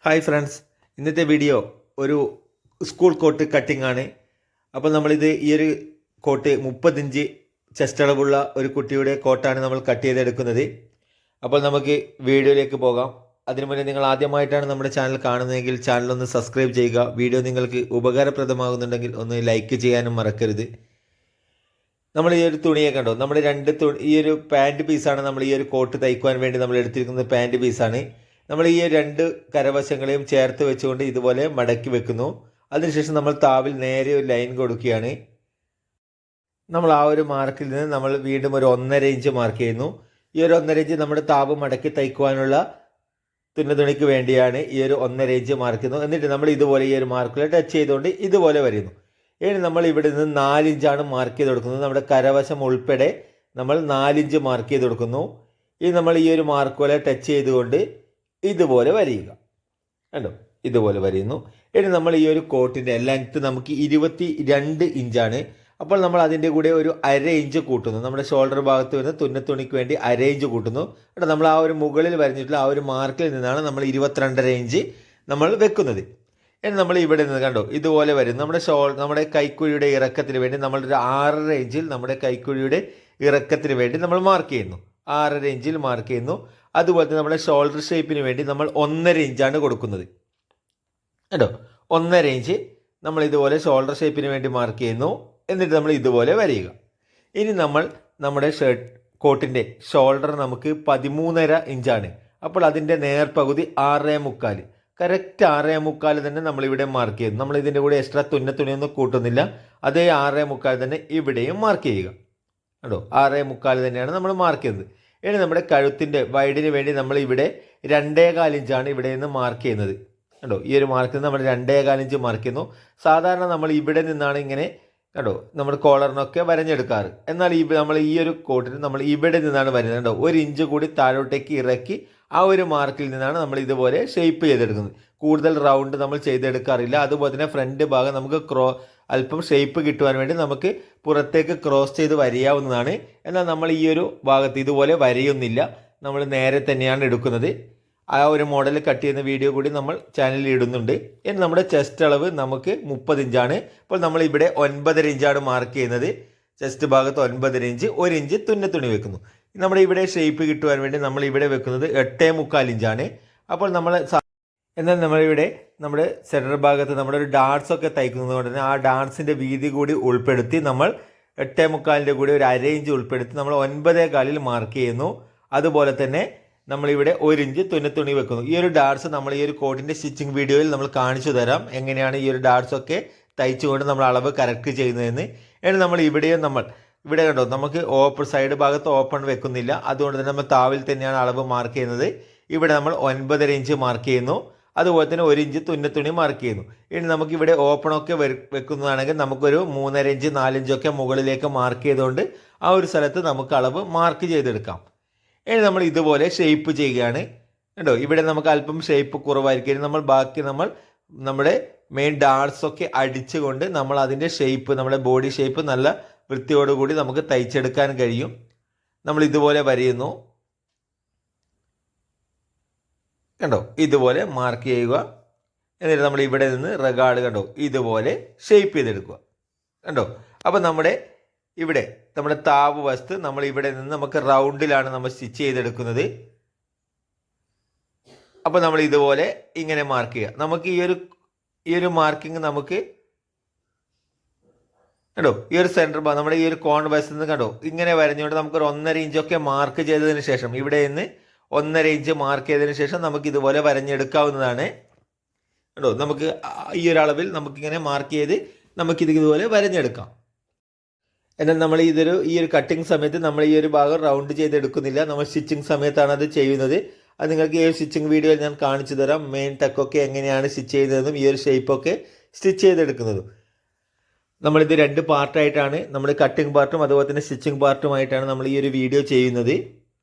Hi friends, ഇന്നത്തെ video ഒരു school coat cutting ആണ്. അപ്പോൾ നമ്മളിത് ഈ ഒരു കോട്ട് 30 ഇഞ്ച് ചെസ്റ്റ് അളവുള്ള ഒരു കുട്ടിയുടെ കോട്ടാണ് നമ്മൾ കട്ട് ചെയ്തെടുക്കുന്നത്. അപ്പോൾ നമുക്ക് വീഡിയോയിലേക്ക് പോകാം. അതിനു മുന്നേ നിങ്ങൾ ആദ്യമായിട്ടാണ് നമ്മുടെ ചാനൽ കാണുന്നതെങ്കിൽ ചാനലൊന്ന് സബ്സ്ക്രൈബ് ചെയ്യുക. വീഡിയോ നിങ്ങൾക്ക് ഉപകാരപ്രദമാകുന്നുണ്ടെങ്കിൽ ഒന്ന് ലൈക്ക് ചെയ്യാനും മറക്കരുത്. നമ്മൾ ഈ ഒരു തുണിയെ കണ്ടോ, നമ്മുടെ ഈ ഒരു പാൻറ്റ് പീസാണ് നമ്മൾ ഈ ഒരു കോട്ട് തയ്ക്കുവാൻ വേണ്ടി നമ്മൾ എടുത്തിരിക്കുന്നത്. പാൻറ്റ് പീസാണ്. നമ്മൾ ഈ രണ്ട് കരവശങ്ങളെയും ചേർത്ത് വെച്ചുകൊണ്ട് ഇതുപോലെ മടക്കി വെക്കുന്നു. അതിനുശേഷം നമ്മൾ താവിൽ നേരെ ഒരു ലൈൻ കൊടുക്കുകയാണ്. നമ്മൾ ആ ഒരു മാർക്കിൽ നിന്ന് നമ്മൾ വീണ്ടും ഒരു 1.5 ഇഞ്ച് മാർക്ക് ചെയ്യുന്നു. ഈ ഒരു 1.5 ഇഞ്ച് നമ്മുടെ താവ് മടക്കി തയ്ക്കുവാനുള്ള തുണിക്ക് വേണ്ടിയാണ് ഈ ഒരു 1.5 ഇഞ്ച് മാർക്ക് ചെയ്യുന്നത്. എന്നിട്ട് നമ്മൾ ഇതുപോലെ ഈ ഒരു മാർക്കിൽ ടച്ച് ചെയ്തുകൊണ്ട് ഇതുപോലെ വരുന്നു. ഇനി നമ്മൾ ഇവിടെ നിന്ന് 4 ഇഞ്ചാണ് മാർക്ക് ചെയ്ത് കൊടുക്കുന്നത്. നമ്മുടെ കരവശം ഉൾപ്പെടെ നമ്മൾ 4 ഇഞ്ച് മാർക്ക് ചെയ്ത് കൊടുക്കുന്നു. ഇനി നമ്മൾ ഈ ഒരു മാർക്കുകളെ ടച്ച് ചെയ്തുകൊണ്ട് ഇതുപോലെ വരയുക. കണ്ടോ, ഇതുപോലെ വരയുന്നു. ഇനി നമ്മൾ ഈ ഒരു കോട്ടിൻ്റെ ലെങ്ത്ത് നമുക്ക് 22 ഇഞ്ചാണ്. അപ്പോൾ നമ്മൾ അതിൻ്റെ കൂടെ ഒരു 1/2 ഇഞ്ച് കൂട്ടുന്നു. നമ്മുടെ ഷോൾഡർ ഭാഗത്ത് വരുന്ന തുണിക്ക് വേണ്ടി 1/2 ഇഞ്ച് കൂട്ടുന്നു. കേട്ടോ, നമ്മൾ ആ ഒരു മുകളിൽ വരഞ്ഞിട്ടുള്ള ആ ഒരു മാർക്കിൽ നിന്നാണ് നമ്മൾ 22.5 ഇഞ്ച് നമ്മൾ വെക്കുന്നത്. ഇനി നമ്മൾ ഇവിടെ നിന്ന് കണ്ടോ ഇതുപോലെ വരും. നമ്മുടെ കൈക്കുഴിയുടെ ഇറക്കത്തിന് വേണ്ടി നമ്മളൊരു 6.5 ഇഞ്ചിൽ നമ്മുടെ കൈക്കുഴിയുടെ ഇറക്കത്തിന് വേണ്ടി നമ്മൾ മാർക്ക് ചെയ്യുന്നു. 6.5 ഇഞ്ചിൽ മാർക്ക് ചെയ്യുന്നു. അതുപോലെ തന്നെ നമ്മുടെ ഷോൾഡർ ഷേപ്പിന് വേണ്ടി നമ്മൾ 1.5 ഇഞ്ചാണ് കൊടുക്കുന്നത്. കേട്ടോ, 1.5 ഇഞ്ച് നമ്മൾ ഇതുപോലെ ഷോൾഡർ ഷേപ്പിന് വേണ്ടി മാർക്ക് ചെയ്യുന്നു. എന്നിട്ട് നമ്മൾ ഇതുപോലെ വരയുക. ഇനി നമ്മൾ നമ്മുടെ കോട്ടിൻ്റെ ഷോൾഡർ നമുക്ക് 13.5 ഇഞ്ചാണ്. അപ്പോൾ അതിൻ്റെ നേർപകുതി 6.25. കറക്റ്റ് 6.25 തന്നെ നമ്മളിവിടെ മാർക്ക് ചെയ്യുന്നു. നമ്മൾ ഇതിൻ്റെ കൂടെ എക്സ്ട്രാ തുണിയൊന്നും കൂട്ടുന്നില്ല. അതേ 6.25 തന്നെ ഇവിടെയും മാർക്ക് ചെയ്യുക. കേട്ടോ, 6.25 തന്നെയാണ് നമ്മൾ മാർക്ക് ചെയ്യുന്നത്. ഇനി നമ്മുടെ കഴുത്തിൻ്റെ വൈഡിന് വേണ്ടി നമ്മൾ ഇവിടെ 2.25 ഇഞ്ചാണ് ഇവിടെ നിന്ന് മാർക്ക് ചെയ്യുന്നത്. കേട്ടോ, ഈ ഒരു മാർക്കിൽ നിന്ന് നമ്മൾ 2.25 ഇഞ്ച് മാർക്ക് ചെയ്യുന്നു. സാധാരണ നമ്മൾ ഇവിടെ നിന്നാണ് ഇങ്ങനെ കേട്ടോ നമ്മൾ കോളറിനൊക്കെ വരഞ്ഞെടുക്കാറ്. എന്നാൽ നമ്മൾ ഈ ഒരു കോട്ടിന് നമ്മൾ ഇവിടെ നിന്നാണ് വരുന്നത്. കേട്ടോ, 1 ഇഞ്ച് കൂടി താഴോട്ടേക്ക് ഇറക്കി ആ ഒരു മാർക്കിൽ നിന്നാണ് നമ്മൾ ഇതുപോലെ ഷേപ്പ് ചെയ്തെടുക്കുന്നത്. കൂടുതൽ റൗണ്ട് നമ്മൾ ചെയ്തെടുക്കാറില്ല. അതുപോലെ തന്നെ ഫ്രണ്ട് ഭാഗം നമുക്ക് അല്പം ഷേപ്പ് കിട്ടുവാൻ വേണ്ടി നമുക്ക് പുറത്തേക്ക് ക്രോസ് ചെയ്ത് വരയാവുന്നതാണ്. എന്നാൽ നമ്മൾ ഈ ഒരു ഭാഗത്ത് ഇതുപോലെ വരയൊന്നുമില്ല. നമ്മൾ നേരെ തന്നെയാണ് എടുക്കുന്നത്. ആ ഒരു മോഡൽ കട്ട് ചെയ്യുന്ന വീഡിയോ കൂടി നമ്മൾ ചാനലിൽ ഇടുന്നുണ്ട്. ഇനി നമ്മുടെ ചെസ്റ്റ് അളവ് നമുക്ക് 30 ഇഞ്ചാണ്. അപ്പോൾ നമ്മൾ ഇവിടെ 9.5 ഇഞ്ചാണ് മാർക്ക് ചെയ്യുന്നത്. ചെസ്റ്റ് ഭാഗത്ത് 9.5 ഇഞ്ച്, 1 ഇഞ്ച് തുന്നി വെക്കുന്നു. നമ്മുടെ ഇവിടെ ഷേപ്പ് കിട്ടുവാൻ വേണ്ടി നമ്മൾ ഇവിടെ വെക്കുന്നത് 8.25 ഇഞ്ചാണ്. അപ്പോൾ എന്നാൽ നമ്മളിവിടെ നമ്മുടെ സെൻറ്റർ ഭാഗത്ത് നമ്മുടെ ഒരു ഡാർട്സ് ഒക്കെ തയ്ക്കുന്നത് കൊണ്ട് തന്നെ ആ ഡാർട്സിൻ്റെ വീതി കൂടി ഉൾപ്പെടുത്തി നമ്മൾ 8.25 കൂടി ഒരു 1/2 ഇഞ്ച് ഉൾപ്പെടുത്തി നമ്മൾ 9.25 മാർക്ക് ചെയ്യുന്നു. അതുപോലെ തന്നെ നമ്മളിവിടെ 1 ഇഞ്ച് തുന്നി വെക്കുന്നു. ഈ ഒരു ഡാർട്സ് നമ്മൾ ഈ ഒരു കോട്ടിൻ്റെ സ്റ്റിച്ചിങ് വീഡിയോയിൽ നമ്മൾ കാണിച്ചു തരാം, എങ്ങനെയാണ് ഈ ഒരു ഡാർട്സ് ഒക്കെ തയ്ച്ചുകൊണ്ട് നമ്മൾ അളവ് കറക്റ്റ് ചെയ്യുന്നതെന്ന്. ഇനി നമ്മൾ ഇവിടെ കണ്ടോ നമുക്ക് സൈഡ് ഭാഗത്ത് ഓപ്പൺ വെക്കുന്നില്ല. അതുകൊണ്ട് തന്നെ നമ്മൾ താവിൽ തന്നെയാണ് അളവ് മാർക്ക് ചെയ്യുന്നത്. ഇവിടെ നമ്മൾ 9.5 ഇഞ്ച് മാർക്ക് ചെയ്യുന്നു. അതുപോലെ തന്നെ 1 ഇഞ്ച് തുന്നി മാർക്ക് ചെയ്യുന്നു. ഇനി നമുക്കിവിടെ ഓപ്പണൊക്കെ വെക്കുന്നതാണെങ്കിൽ നമുക്കൊരു 3.5 ഇഞ്ച് 4 ഇഞ്ചൊക്കെ മുകളിലേക്ക് മാർക്ക് ചെയ്തുകൊണ്ട് ആ ഒരു സ്ഥലത്ത് നമുക്ക് അളവ് മാർക്ക് ചെയ്തെടുക്കാം. ഇനി നമ്മൾ ഇതുപോലെ ഷേപ്പ് ചെയ്യുകയാണ്. കേട്ടോ, ഇവിടെ നമുക്ക് അല്പം ഷേപ്പ് കുറവായിരിക്കും. നമ്മൾ നമ്മുടെ മെയിൻ ഡാർട്സ് ഒക്കെ അടിച്ചുകൊണ്ട് നമ്മൾ അതിൻ്റെ ഷേപ്പ്, നമ്മുടെ ബോഡി ഷേപ്പ് നല്ല വൃത്തിയോടുകൂടി നമുക്ക് തയ്ച്ചെടുക്കാൻ കഴിയും. നമ്മൾ ഇതുപോലെ വരയുന്നു. കണ്ടോ, ഇതുപോലെ മാർക്ക് ചെയ്യുക. എന്നിട്ട് നമ്മൾ ഇവിടെ നിന്ന് റഗാർഡ് കണ്ടോ ഇതുപോലെ ഷേപ്പ് ചെയ്തെടുക്കുക. കണ്ടോ, അപ്പോൾ നമ്മുടെ താവ് വസ്തു നമ്മൾ ഇവിടെ നിന്ന് നമുക്ക് റൗണ്ടിലാണ് നമ്മൾ സ്റ്റിച്ച് ചെയ്തെടുക്കുന്നത്. അപ്പോൾ നമ്മൾ ഇതുപോലെ ഇങ്ങനെ മാർക്ക് ചെയ്യുക. നമുക്ക് ഈ ഒരു മാർക്കിങ് നമുക്ക് കണ്ടോ ഈ ഒരു സെൻറ്റർ ഭാഗം നമ്മുടെ ഈ ഒരു കോൺ വശത്ത് നിന്ന് കണ്ടോ ഇങ്ങനെ വരഞ്ഞുകൊണ്ട് നമുക്കൊരു 1.5 ഇഞ്ചൊക്കെ മാർക്ക് ചെയ്തതിന് ശേഷം ഇവിടെ നിന്ന് 1.5 ഇഞ്ച് മാർക്ക് ചെയ്തതിന് ശേഷം നമുക്ക് ഇതുപോലെ വരഞ്ഞെടുക്കാവുന്നതാണ്. കേട്ടോ, നമുക്ക് ഈ ഒരു അളവിൽ നമുക്കിങ്ങനെ മാർക്ക് ചെയ്ത് നമുക്കിത് ഇതുപോലെ വരഞ്ഞെടുക്കാം. എന്നാൽ നമ്മൾ ഈ ഒരു കട്ടിങ് സമയത്ത് നമ്മൾ ഈ ഒരു ഭാഗം റൗണ്ട് ചെയ്തെടുക്കുന്നില്ല. നമ്മൾ സ്റ്റിച്ചിങ് സമയത്താണ് അത് ചെയ്യുന്നത്. അത് നിങ്ങൾക്ക് ഈ ഒരു സ്റ്റിച്ചിങ് വീഡിയോയിൽ ഞാൻ കാണിച്ചു തരാം. മെയിൻ ടക്കൊക്കെ എങ്ങനെയാണ് സ്റ്റിച്ച് ചെയ്യുന്നതെന്നും ഈ ഒരു ഷേപ്പൊക്കെ സ്റ്റിച്ച് ചെയ്തെടുക്കുന്നതും. നമ്മളിത് 2 പാർട്ടായിട്ടാണ്, നമ്മൾ കട്ടിങ് പാർട്ടും അതുപോലെ തന്നെ സ്റ്റിച്ചിങ് പാർട്ടുമായിട്ടാണ് നമ്മൾ ഈ ഒരു വീഡിയോ ചെയ്യുന്നത്.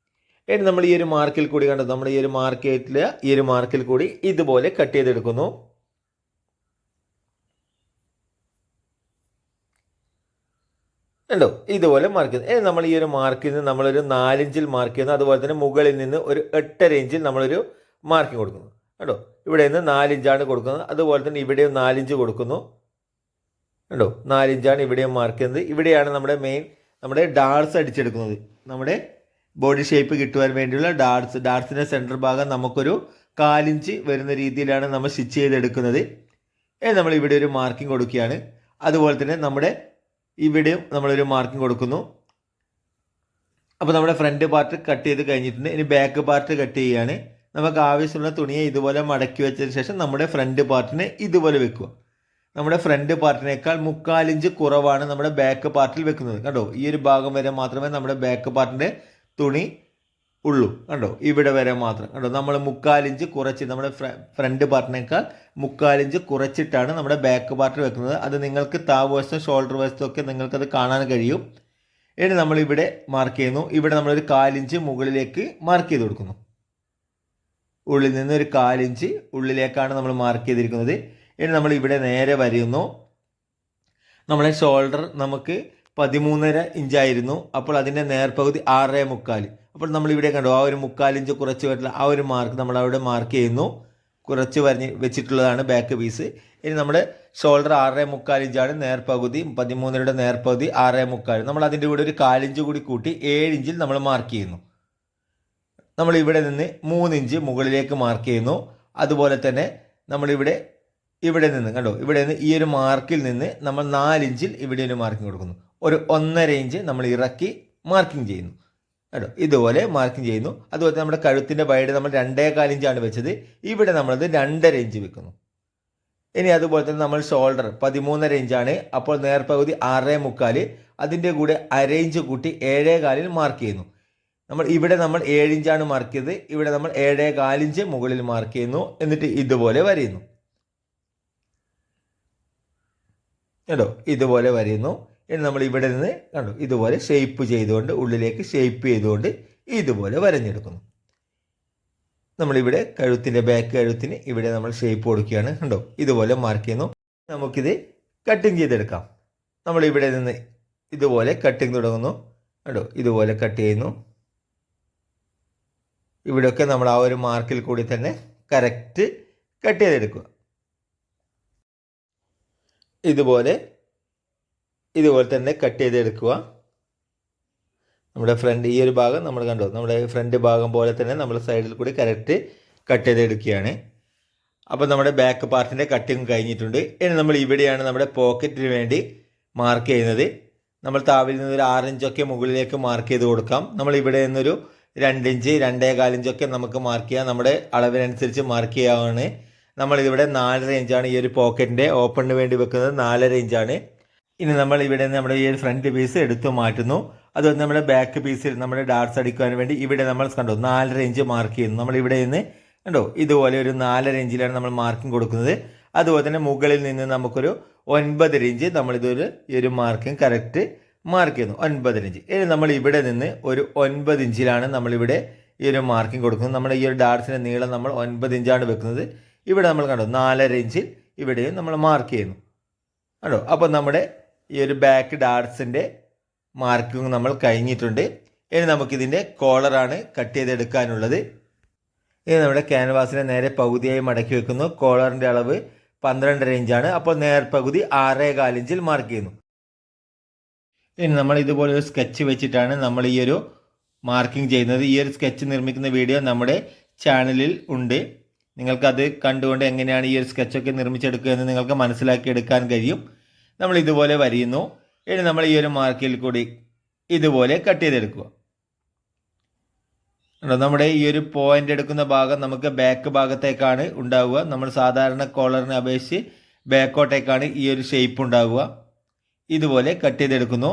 ഇനി നമ്മൾ ഈ ഒരു മാർക്കിൽ കൂടി കണ്ടു നമ്മൾ ഈ ഒരു മാർക്കിൽ കൂടി ഇതുപോലെ കട്ട് ചെയ്തെടുക്കുന്നു. കണ്ടോ, ഇതുപോലെ മാർക്ക് ചെയ്യുന്നു. ഇനി നമ്മൾ ഈ ഒരു മാർക്കിൽ നിന്ന് നമ്മളൊരു 4 ഇഞ്ചിൽ മാർക്ക് ചെയ്യുന്നു. അതുപോലെ തന്നെ മുകളിൽ നിന്ന് ഒരു 8.5 ഇഞ്ചിൽ നമ്മളൊരു മാർക്കിങ് കൊടുക്കുന്നു. കേട്ടോ, ഇവിടെ നിന്ന് 4 ഇഞ്ചാണ് കൊടുക്കുന്നത്. അതുപോലെ തന്നെ ഇവിടെയും 4 ഇഞ്ച് കൊടുക്കുന്നു. കണ്ടോ, 4 ഇഞ്ചാണ് ഇവിടെയും മാർക്ക് ചെയ്യുന്നത്. ഇവിടെയാണ് നമ്മുടെ ഡാർട്സ് അടിച്ചെടുക്കുന്നത്. നമ്മുടെ ബോഡി ഷേപ്പ് കിട്ടുവാൻ വേണ്ടിയുള്ള ഡാർട്സിൻ്റെ സെൻറ്റർ ഭാഗം നമുക്കൊരു 4 ഇഞ്ച് വരുന്ന രീതിയിലാണ് നമ്മൾ സ്റ്റിച്ച് ചെയ്തെടുക്കുന്നത്. നമ്മൾ ഇവിടെ ഒരു മാർക്കിംഗ് കൊടുക്കുകയാണ്. അതുപോലെ തന്നെ നമ്മുടെ ഇവിടെയും നമ്മളൊരു മാർക്കിംഗ് കൊടുക്കുന്നു. അപ്പോൾ നമ്മുടെ ഫ്രണ്ട് പാർട്ട് കട്ട് ചെയ്ത് കഴിഞ്ഞിട്ടുണ്ട്. ഇനി ബാക്ക് പാർട്ട് കട്ട് ചെയ്യുകയാണ്. നമുക്ക് ആവശ്യമുള്ള തുണിയെ ഇതുപോലെ മടക്കി വെച്ചതിന് ശേഷം നമ്മുടെ ഫ്രണ്ട് പാർട്ടിനെ ഇതുപോലെ വെക്കുക. നമ്മുടെ ഫ്രണ്ട് പാർട്ടിനേക്കാൾ 3/4 ഇഞ്ച് കുറവാണ് നമ്മുടെ ബാക്ക് പാർട്ടിൽ വെക്കുന്നത്. കണ്ടോ, ഈ ഒരു ഭാഗം വരെ മാത്രമേ നമ്മുടെ ബാക്ക് പാർട്ടിൻ്റെ തുണി ഉള്ളൂ. കണ്ടോ, ഇവിടെ വരെ മാത്രം. കണ്ടോ, നമ്മൾ 3/4 ഇഞ്ച് കുറച്ച് നമ്മുടെ ഫ്രണ്ട് പാർട്ടിനേക്കാൾ 3/4 ഇഞ്ച് കുറച്ചിട്ടാണ് നമ്മുടെ ബാക്ക് പാർട്ട് വെക്കുന്നത്. അത് നിങ്ങൾക്ക് താവ് വശത്തും ഷോൾഡർ വശത്തും ഒക്കെ നിങ്ങൾക്കത് കാണാൻ കഴിയും. ഇനി നമ്മളിവിടെ മാർക്ക് ചെയ്യുന്നു. ഇവിടെ നമ്മളൊരു 4 ഇഞ്ച് മുകളിലേക്ക് മാർക്ക് ചെയ്ത് കൊടുക്കുന്നു. ഉള്ളിൽ നിന്ന് ഒരു 4 ഇഞ്ച് ഉള്ളിലേക്കാണ് നമ്മൾ മാർക്ക് ചെയ്തിരിക്കുന്നത്. ഇനി നമ്മൾ ഇവിടെ നേരെ വരയുന്നു. നമ്മളെ ഷോൾഡർ നമുക്ക് 13.5 ഇഞ്ചായിരുന്നു. അപ്പോൾ അതിൻ്റെ നേർപകുതി 6.25. അപ്പോൾ നമ്മളിവിടെ കണ്ടു ആ ഒരു 3/4 ഇഞ്ച് കുറച്ച് വരുന്ന ആ ഒരു മാർക്ക് നമ്മളവിടെ മാർക്ക് ചെയ്യുന്നു. കുറച്ച് വെച്ചിട്ടുള്ളതാണ് ബാക്ക് പീസ്. ഇനി നമ്മുടെ ഷോൾഡർ 6.25 ഇഞ്ചാണ്. നേർപകുതി 13.5യുടെ നേർപകുതി 6.25. നമ്മൾ അതിൻ്റെ കൂടെ ഒരു 4 ഇഞ്ച് കൂടി കൂട്ടി 7 ഇഞ്ചിൽ നമ്മൾ മാർക്ക് ചെയ്യുന്നു. നമ്മൾ ഇവിടെ നിന്ന് 3 ഇഞ്ച് മുകളിലേക്ക് മാർക്ക് ചെയ്യുന്നു. അതുപോലെ തന്നെ നമ്മളിവിടെ നിന്ന് കണ്ടോ, ഇവിടെ നിന്ന് ഈ ഒരു മാർക്കിൽ നിന്ന് നമ്മൾ 4 ഇഞ്ചിൽ ഇവിടെ ഒരു മാർക്കിംഗ് കൊടുക്കുന്നു. ഒരു 1.5 ഇഞ്ച് നമ്മൾ ഇറക്കി മാർക്കിംഗ് ചെയ്യുന്നു. കേട്ടോ, ഇതുപോലെ മാർക്കിംഗ് ചെയ്യുന്നു. അതുപോലെ നമ്മുടെ കഴുത്തിൻ്റെ വൈഡ് നമ്മൾ 2.25 ഇഞ്ചാണ് വെച്ചത്. ഇവിടെ നമ്മളത് 2.5 ഇഞ്ച് വെക്കുന്നു. ഇനി അതുപോലെ തന്നെ നമ്മൾ ഷോൾഡർ 13.5 ഇഞ്ചാണ്. അപ്പോൾ നേർപകുതി 6.25. അതിൻ്റെ കൂടെ 1/2 ഇഞ്ച് കൂട്ടി 7.25 മാർക്ക് ചെയ്യുന്നു. ഇവിടെ നമ്മൾ 7 ഇഞ്ചാണ് മാർക്ക് ചെയ്തത്. ഇവിടെ നമ്മൾ 7.25 ഇഞ്ച് മുകളിൽ മാർക്ക് ചെയ്യുന്നു. എന്നിട്ട് ഇതുപോലെ വരയുന്നു. കേട്ടോ, ഇതുപോലെ വരയുന്നു. ഇനി നമ്മൾ ഇവിടെ നിന്ന് കണ്ടു ഇതുപോലെ ഷേപ്പ് ചെയ്തുകൊണ്ട് ഉള്ളിലേക്ക് ഷേപ്പ് ചെയ്തുകൊണ്ട് ഇതുപോലെ വരഞ്ഞെടുക്കുന്നു. നമ്മളിവിടെ ബാക്ക് കഴുത്തിന് ഇവിടെ നമ്മൾ ഷേപ്പ് കൊടുക്കുകയാണ്. കണ്ടോ, ഇതുപോലെ മാർക്ക് ചെയ്യുന്നു. നമുക്കിത് കട്ടിങ് ചെയ്തെടുക്കാം. നമ്മളിവിടെ നിന്ന് ഇതുപോലെ കട്ടിങ് തുടങ്ങുന്നു. കണ്ടോ, ഇതുപോലെ കട്ട് ചെയ്യുന്നു. ഇവിടെയൊക്കെ നമ്മൾ ആ ഒരു മാർക്കിൽ കൂടി തന്നെ കറക്റ്റ് കട്ട് ചെയ്തെടുക്കുക. ഇതുപോലെ തന്നെ കട്ട് ചെയ്തെടുക്കുക. നമ്മുടെ ഫ്രണ്ട് ഈ ഒരു ഭാഗം നമ്മൾ കണ്ടോ, നമ്മുടെ ഫ്രണ്ട് ഭാഗം പോലെ തന്നെ നമ്മൾ സൈഡിൽ കൂടി കറക്റ്റ് കട്ട് ചെയ്തെടുക്കുകയാണ്. അപ്പോൾ നമ്മുടെ ബാക്ക് പാർട്ടിൻ്റെ കട്ടിങ് കഴിഞ്ഞിട്ടുണ്ട്. ഇനി നമ്മൾ ഇവിടെയാണ് നമ്മുടെ പോക്കറ്റിന് വേണ്ടി മാർക്ക് ചെയ്യുന്നത്. നമ്മൾ താവിൽ നിന്നൊരു 6 ഇഞ്ചൊക്കെ മുകളിലേക്ക് മാർക്ക് ചെയ്ത് കൊടുക്കാം. നമ്മൾ ഇവിടെ നിന്നൊരു 2 ഇഞ്ച് 2.25 ഇഞ്ചൊക്കെ നമുക്ക് മാർക്ക് ചെയ്യാം. നമ്മുടെ അളവിനനുസരിച്ച് മാർക്ക് ചെയ്യാവുന്നതാണ്. നമ്മളിവിടെ 4.5 ഇഞ്ചാണ് ഈ ഒരു പോക്കറ്റിൻ്റെ ഓപ്പണിന് വേണ്ടി വെക്കുന്നത്. 4.5 ഇഞ്ചാണ്. ഇനി നമ്മൾ ഇവിടെ നിന്ന് നമ്മുടെ ഈ ഒരു ഫ്രണ്ട് പീസ് എടുത്തു മാറ്റുന്നു. അതുപോലെ നമ്മുടെ ബാക്ക് പീസിൽ നമ്മുടെ ഡാർട്സ് അടിക്കുവാൻ വേണ്ടി ഇവിടെ നമ്മൾ കണ്ടോ 4.5 ഇഞ്ച് മാർക്ക് ചെയ്യുന്നു. നമ്മളിവിടെ നിന്ന് കണ്ടോ ഇതുപോലെ ഒരു 4.5 ഇഞ്ചിലാണ് നമ്മൾ മാർക്കിംഗ് കൊടുക്കുന്നത്. അതുപോലെ തന്നെ മുകളിൽ നിന്ന് നമുക്കൊരു 9.5 ഇഞ്ച് നമ്മളിതൊരു ഈ ഒരു മാർക്കിംഗ് കറക്റ്റ് മാർക്ക് ചെയ്യുന്നു. 9.5 ഇഞ്ച്. ഇനി നമ്മൾ ഇവിടെ നിന്ന് ഒരു 9 ഇഞ്ചിലാണ് നമ്മളിവിടെ ഈ ഒരു മാർക്കിംഗ് കൊടുക്കുന്നത്. നമ്മുടെ ഈ ഒരു ഡാർട്സിൻ്റെ നീളം നമ്മൾ 9 ഇഞ്ചാണ് വെക്കുന്നത്. ഇവിടെ നമ്മൾ കണ്ടോ 4.5 ഇഞ്ചിൽ ഇവിടെയും നമ്മൾ മാർക്ക് ചെയ്യുന്നു. കണ്ടോ, അപ്പോൾ നമ്മുടെ ഈ ഒരു ബാക്ക് ഡാർട്സിൻ്റെ മാർക്കിംഗ് നമ്മൾ കഴിഞ്ഞിട്ടുണ്ട്. ഇനി നമുക്കിതിൻ്റെ കോളറാണ് കട്ട് ചെയ്തെടുക്കാനുള്ളത്. ഇനി നമ്മുടെ ക്യാൻവാസിനെ നേരെ പകുതിയായി മടക്കി വെക്കുന്നു. കോളറിൻ്റെ അളവ് 12.5 ഇഞ്ചാണ്. അപ്പോൾ നേർപകുതി 6.25 ഇഞ്ചിൽ മാർക്ക് ചെയ്യുന്നു. ഇനി നമ്മൾ ഇതുപോലെ ഒരു സ്കെച്ച് വെച്ചിട്ടാണ് നമ്മൾ ഈ ഒരു മാർക്കിംഗ് ചെയ്യുന്നത്. ഈ ഒരു സ്കെച്ച് നിർമ്മിക്കുന്ന വീഡിയോ നമ്മുടെ ചാനലിൽ ഉണ്ട്. നിങ്ങൾക്കത് കണ്ടുകൊണ്ട് എങ്ങനെയാണ് ഈ ഒരു സ്കെച്ചൊക്കെ നിർമ്മിച്ചെടുക്കുക എന്ന് നിങ്ങൾക്ക് മനസ്സിലാക്കിയെടുക്കാൻ കഴിയും. നമ്മൾ ഇതുപോലെ വരയുന്നു. ഇനി നമ്മൾ ഈ ഒരു മാർക്കിൽ കൂടി ഇതുപോലെ കട്ട് ചെയ്തെടുക്കുക. നമ്മുടെ ഈ ഒരു പോയിന്റ് എടുക്കുന്ന ഭാഗം നമുക്ക് ബാക്ക് ഭാഗത്തേക്കാണ് ഉണ്ടാവുക. നമ്മൾ സാധാരണ കോളറിനെ അപേക്ഷിച്ച് ബാക്കോട്ടേക്കാണ് ഈ ഒരു ഷേപ്പ് ഉണ്ടാവുക. ഇതുപോലെ കട്ട് ചെയ്തെടുക്കുന്നു.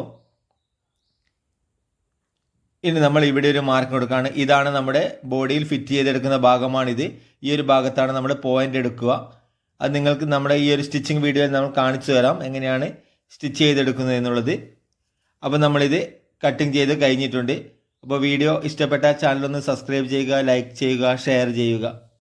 ഇനി നമ്മൾ ഇവിടെ ഒരു മാർക്ക് കൊടുക്കുകയാണ്. ഇതാണ് നമ്മുടെ ബോഡിയിൽ ഫിറ്റ് ചെയ്തെടുക്കുന്ന ഭാഗമാണിത്. ഈ ഒരു ഭാഗത്താണ് നമ്മൾ പോയിന്റ് എടുക്കുക. അത് നിങ്ങൾക്ക് നമ്മുടെ ഈ ഒരു സ്റ്റിച്ചിങ് വീഡിയോയിൽ നമ്മൾ കാണിച്ചു തരാം എങ്ങനെയാണ് സ്റ്റിച്ച് ചെയ്തെടുക്കുന്നത് എന്നുള്ളത്. അപ്പോൾ നമ്മളിത് കട്ടിങ് ചെയ്ത് കഴിഞ്ഞിട്ടുണ്ട്. അപ്പോൾ വീഡിയോ ഇഷ്ടപ്പെട്ട ചാനലൊന്ന് സബ്സ്ക്രൈബ് ചെയ്യുക, ലൈക്ക് ചെയ്യുക, ഷെയർ ചെയ്യുക.